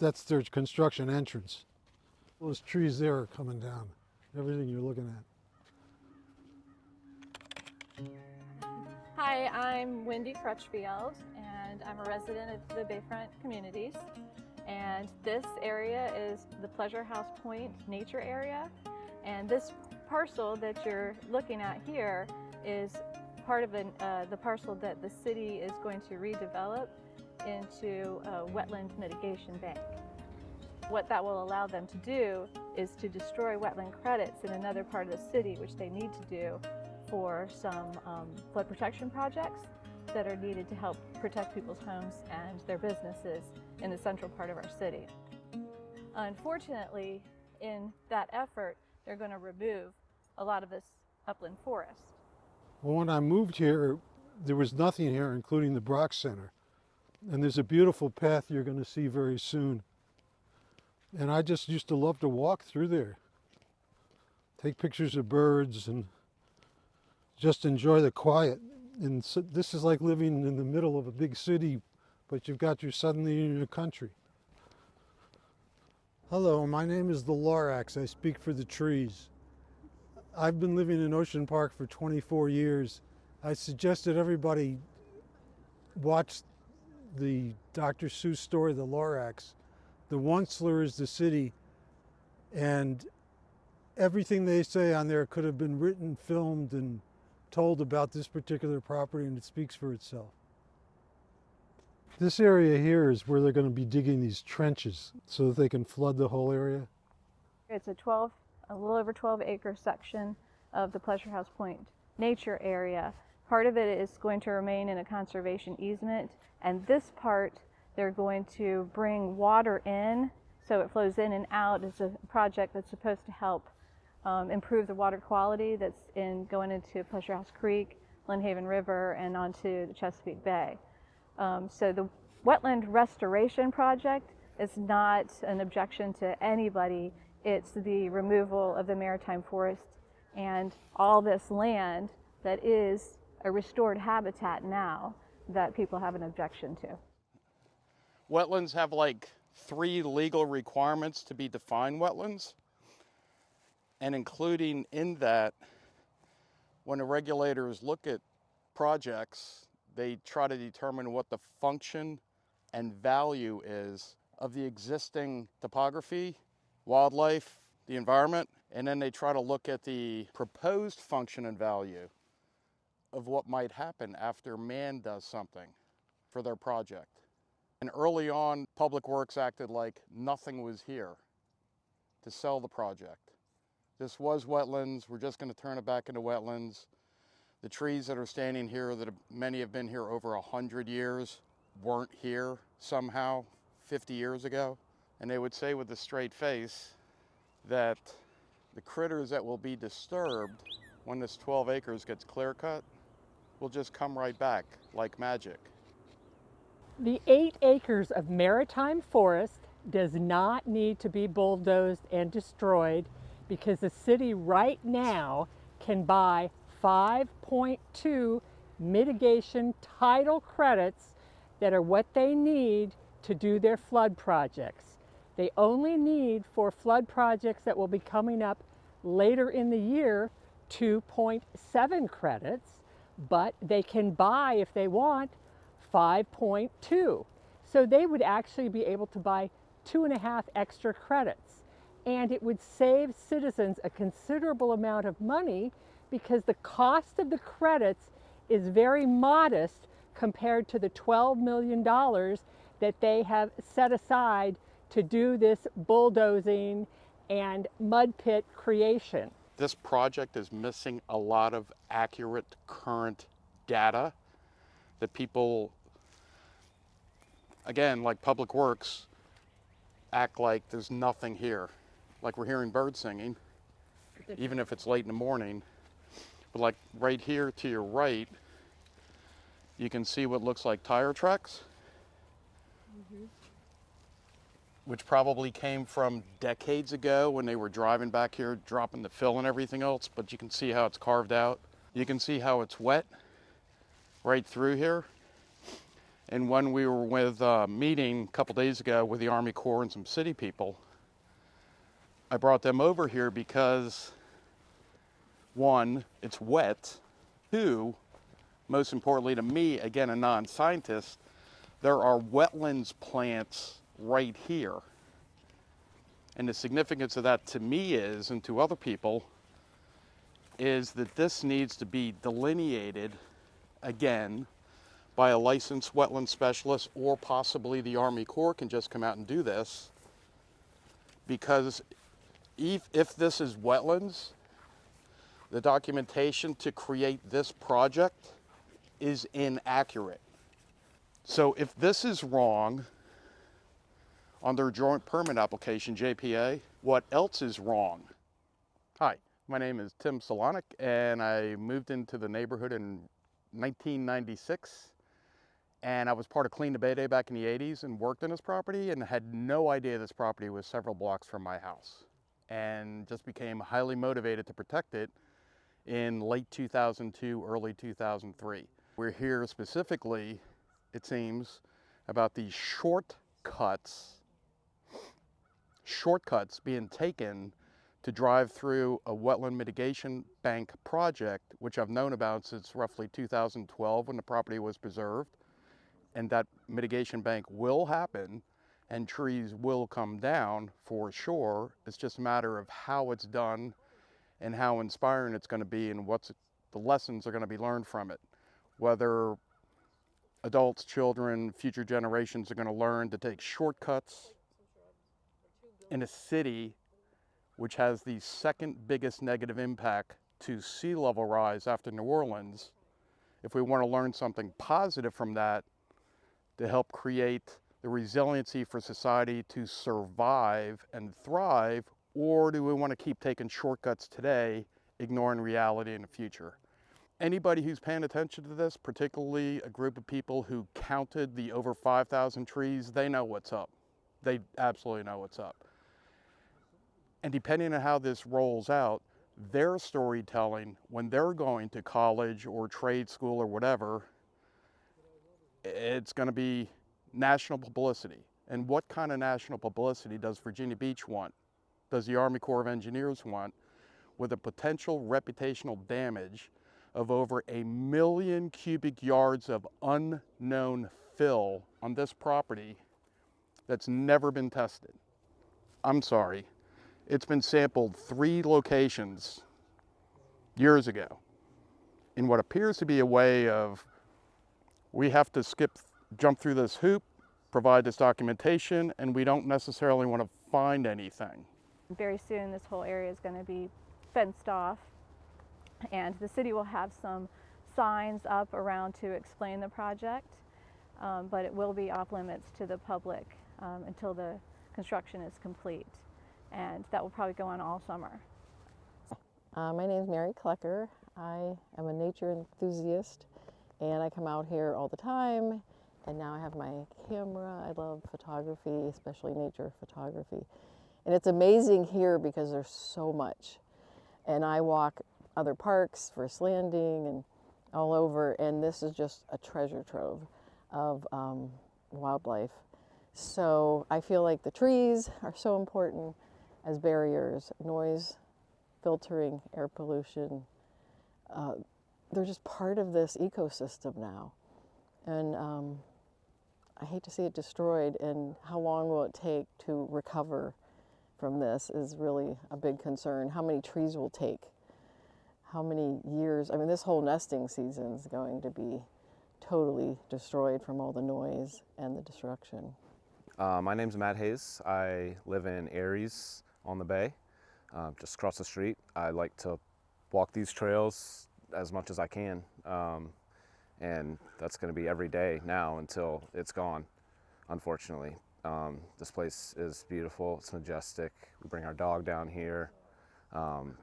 That's their construction entrance. Those trees there are coming down. Everything you're looking at. Hi, I'm Wendy Crutchfield, and I'm a resident of the Bayfront Communities. And this area is the Pleasure House Point Nature Area. And this parcel that you're looking at here is part of the parcel that the city is going to redevelop into a wetland mitigation bank. What that will allow them to do is to destroy wetland credits in another part of the city, which they need to do for some flood protection projects that are needed to help protect people's homes and their businesses in the central part of our city. Unfortunately, in that effort, they're going to remove a lot of this upland forest. Well, when I moved here, there was nothing here, including the Brock Center. And there's a beautiful path you're going to see very soon. And I just used to love to walk through there, take pictures of birds and just enjoy the quiet. And so this is like living in the middle of a big city, but you've got your suddenly in your country. Hello, my name is the Lorax. I speak for the trees. I've been living in Ocean Park for 24 years. I suggested everybody watch the Dr. Seuss story, The Lorax. The Onceler is the city, and everything they say on there could have been written, filmed, and told about this particular property, and it speaks for itself. This area here is where they're going to be digging these trenches so that they can flood the whole area. It's a little over 12-acre section of the Pleasure House Point Nature Area. Part of it is going to remain in a conservation easement, and this part they're going to bring water in so it flows in and out. It's a project that's supposed to help improve the water quality that's going into Pleasure House Creek, Lynnhaven River, and onto the Chesapeake Bay. So the wetland restoration project is not an objection to anybody. It's the removal of the maritime forest and all this land that is a restored habitat now that people have an objection to. Wetlands have like 3 legal requirements to be defined wetlands. And including in that, when the regulators look at projects, they try to determine what the function and value is of the existing topography, wildlife, the environment, and then they try to look at the proposed function and value of what might happen after man does something for their project. And early on, Public Works acted like nothing was here to sell the project. This was wetlands. We're just going to turn it back into wetlands. The trees that are standing here, many have been here over 100 years, weren't here somehow 50 years ago. And they would say with a straight face that the critters that will be disturbed when this 12 acres gets clear cut will just come right back like magic. The 8 acres of maritime forest does not need to be bulldozed and destroyed because the city right now can buy 5.2 mitigation tidal credits that are what they need to do their flood projects. They only need for flood projects that will be coming up later in the year 2.7 credits, but they can buy, if they want, 5.2. So they would actually be able to buy 2.5 extra credits. And it would save citizens a considerable amount of money because the cost of the credits is very modest compared to the $12 million that they have set aside to do this bulldozing and mud pit creation. This project is missing a lot of accurate current data that people, again, like Public Works, act like there's nothing here. Like we're hearing birds singing, even if it's late in the morning. But like right here to your right, you can see what looks like tire tracks, which probably came from decades ago when they were driving back here, dropping the fill and everything else, but you can see how it's carved out. You can see how it's wet right through here. And when we were with a meeting a couple days ago with the Army Corps and some city people, I brought them over here because, one, it's wet. Two, most importantly to me, again, a non-scientist, there are wetlands plants right here. And the significance of that to me is, and to other people, is that this needs to be delineated again by a licensed wetland specialist, or possibly the Army Corps can just come out and do this. Because if this is wetlands, the documentation to create this project is inaccurate. So if this is wrong on their joint permit application, JPA, what else is wrong? Hi, my name is Tim Solonic, and I moved into the neighborhood in 1996. And I was part of Clean the Bay Day back in the 80s and worked on this property and had no idea this property was several blocks from my house. And just became highly motivated to protect it in late 2002, early 2003. We're here specifically, it seems, about these shortcuts being taken to drive through a wetland mitigation bank project, which I've known about since roughly 2012 when the property was preserved. And that mitigation bank will happen and trees will come down for sure. It's just a matter of how it's done and how inspiring it's going to be and what's the lessons are going to be learned from it. Whether adults, children, future generations are going to learn to take shortcuts in a city which has the second biggest negative impact to sea level rise after New Orleans. If we want to learn something positive from that to help create the resiliency for society to survive and thrive, or do we want to keep taking shortcuts today, ignoring reality in the future? Anybody who's paying attention to this, particularly a group of people who counted the over 5,000 trees, they know what's up. They absolutely know what's up. And depending on how this rolls out, their storytelling, when they're going to college or trade school or whatever, it's going to be national publicity. And what kind of national publicity does Virginia Beach want? Does the Army Corps of Engineers want, with a potential reputational damage of over 1 million cubic yards of unknown fill on this property that's never been tested? I'm sorry, it's been sampled 3 locations years ago in what appears to be a way of, we have to jump through this hoop, provide this documentation, and we don't necessarily want to find anything. Very soon this whole area is going to be fenced off, and the city will have some signs up around to explain the project, but it will be off limits to the public until the construction is complete, and that will probably go on all summer. My name is Mary Klecker. I am a nature enthusiast, and I come out here all the time, and now I have my camera. I love photography, especially nature photography. And it's amazing here because there's so much. And I walk other parks, First Landing, and all over, and this is just a treasure trove of wildlife. So I feel like the trees are so important as barriers, noise filtering, air pollution. They're just part of this ecosystem now. And I hate to see it destroyed, and how long will it take to recover from this is really a big concern. How many trees will take? How many years? I mean, this whole nesting season is going to be totally destroyed from all the noise and the destruction. My name's Matt Hayes. I live in Aries on the bay, just across the street. I like to walk these trails as much as I can, and that's going to be every day now until it's gone, unfortunately. This place is beautiful, it's majestic. We bring our dog down here, you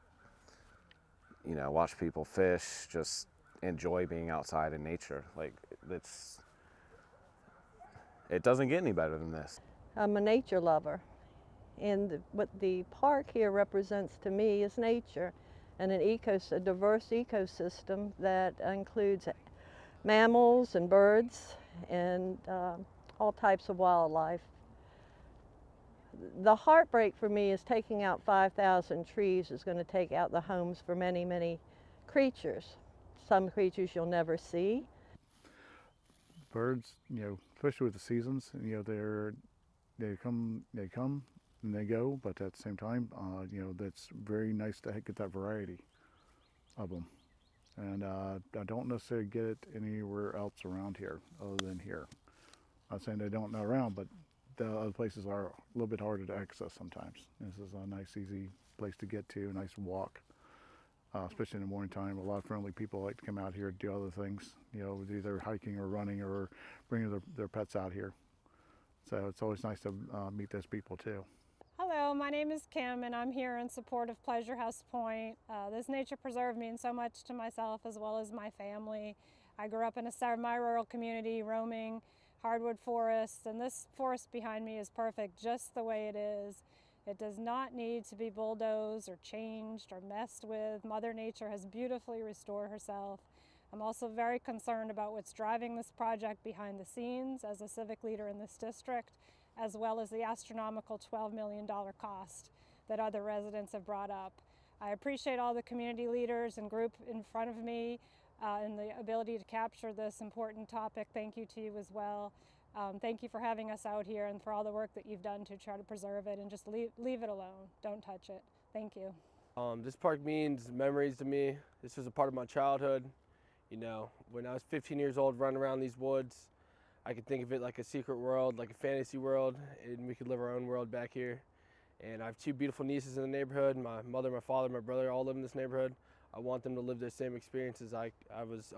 know, watch people fish, just enjoy being outside in nature. Like, it doesn't get any better than this. I'm a nature lover, and what the park here represents to me is nature and a diverse ecosystem that includes mammals and birds and all types of wildlife. The heartbreak for me is taking out 5,000 trees is going to take out the homes for many, many creatures. Some creatures you'll never see. Birds, especially with the seasons, they come and they go, but at the same time, that's very nice to get that variety of them. And I don't necessarily get it anywhere else around here other than here. I'm not saying they don't know around, but the other places are a little bit harder to access sometimes. This is a nice, easy place to get to, a nice walk, especially in the morning time. A lot of friendly people like to come out here and do other things, either hiking or running or bringing their pets out here. So it's always nice to meet those people too. Hello, my name is Kim and I'm here in support of Pleasure House Point. This nature preserve means so much to myself as well as my family. I grew up in a semi-rural community roaming hardwood forests, and this forest behind me is perfect just the way it is. It does not need to be bulldozed or changed or messed with. Mother Nature has beautifully restored herself. I'm also very concerned about what's driving this project behind the scenes as a civic leader in this district, as well as the astronomical $12 million cost that other residents have brought up. I appreciate all the community leaders and group in front of me and the ability to capture this important topic. Thank you to you as well. Thank you for having us out here and for all the work that you've done to try to preserve it, and just leave it alone. Don't touch it. Thank you. This park means memories to me. This was a part of my childhood. When I was 15 years old running around these woods, I could think of it like a secret world, like a fantasy world, and we could live our own world back here. And I have two beautiful nieces in the neighborhood. My mother, my father, my brother all live in this neighborhood. I want them to live the same experiences I was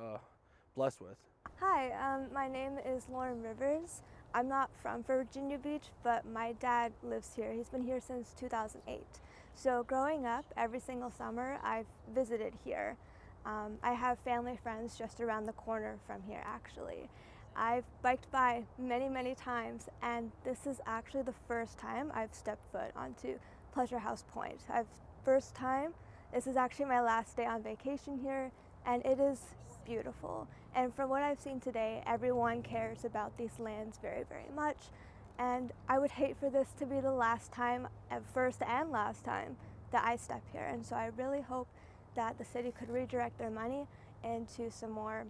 blessed with. Hi, my name is Lauren Rivers. I'm not from Virginia Beach, but my dad lives here. He's been here since 2008. So growing up, every single summer, I've visited here. I have family friends just around the corner from here, actually. I've biked by many, many times, and this is actually the first time I've stepped foot onto Pleasure House Point. First time, this is actually my last day on vacation here, and it is beautiful. And from what I've seen today, everyone cares about these lands very, very much. And I would hate for this to be the last time, first and last time, that I step here. And so I really hope that the city could redirect their money into some more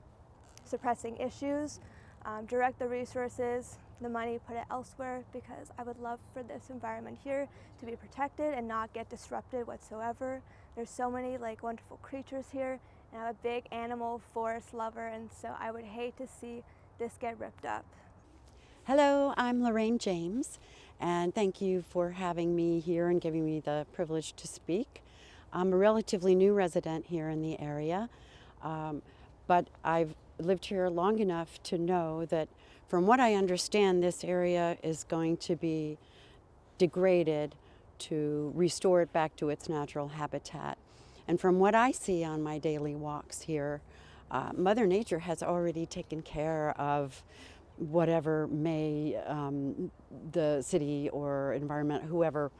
suppressing issues, direct the resources, the money, put it elsewhere, because I would love for this environment here to be protected and not get disrupted whatsoever. There's so many wonderful creatures here, and I'm a big animal forest lover, and so I would hate to see this get ripped up. Hello, I'm Lorraine James, and thank you for having me here and giving me the privilege to speak. I'm a relatively new resident here in the area, but I've lived here long enough to know that, from what I understand, this area is going to be degraded to restore it back to its natural habitat. And from what I see on my daily walks here, Mother Nature has already taken care of whatever may the city or environment, whoever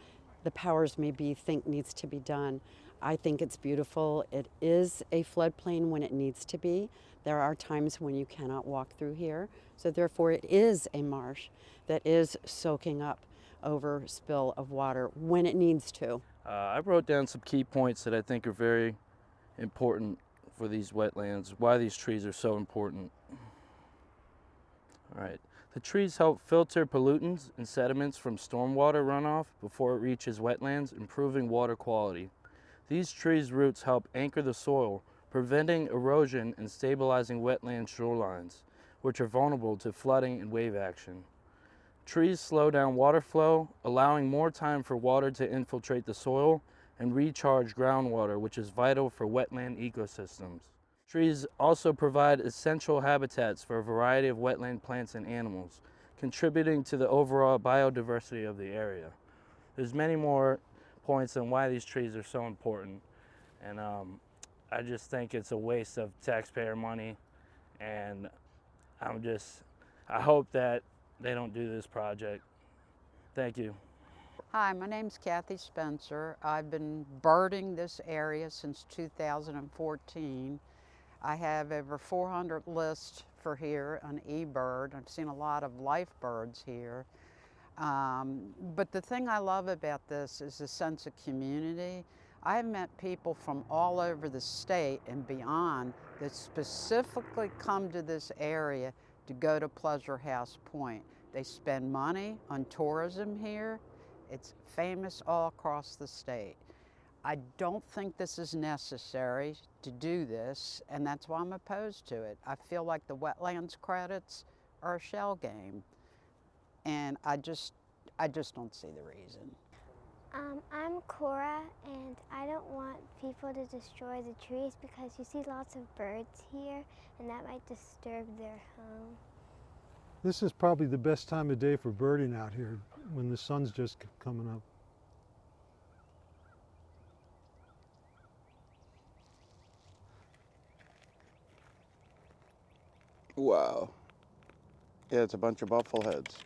the powers may be, think needs to be done. I think it's beautiful. It is a floodplain when it needs to be. There are times when you cannot walk through here, so therefore it is a marsh that is soaking up overspill of water when it needs to. I wrote down some key points that I think are very important for these wetlands, why these trees are so important. All right. The trees help filter pollutants and sediments from stormwater runoff before it reaches wetlands, improving water quality. These trees' roots help anchor the soil, preventing erosion and stabilizing wetland shorelines, which are vulnerable to flooding and wave action. Trees slow down water flow, allowing more time for water to infiltrate the soil and recharge groundwater, which is vital for wetland ecosystems. Trees also provide essential habitats for a variety of wetland plants and animals, contributing to the overall biodiversity of the area. There's many more points on why these trees are so important, and I just think it's a waste of taxpayer money, and I hope that they don't do this project. Thank you. Hi, my name's Kathy Spencer. I've been birding this area since 2014. I have over 400 lists for here, an eBird. I've seen a lot of life birds here. But the thing I love about this is the sense of community. I've met people from all over the state and beyond that specifically come to this area to go to Pleasure House Point. They spend money on tourism here. It's famous all across the state. I don't think this is necessary to do this, and that's why I'm opposed to it. I feel like the wetlands credits are a shell game, and I just don't see the reason. I'm Cora, and I don't want people to destroy the trees because you see lots of birds here, and that might disturb their home. This is probably the best time of day for birding out here, when the sun's just coming up. Wow. Yeah, it's a bunch of buffleheads.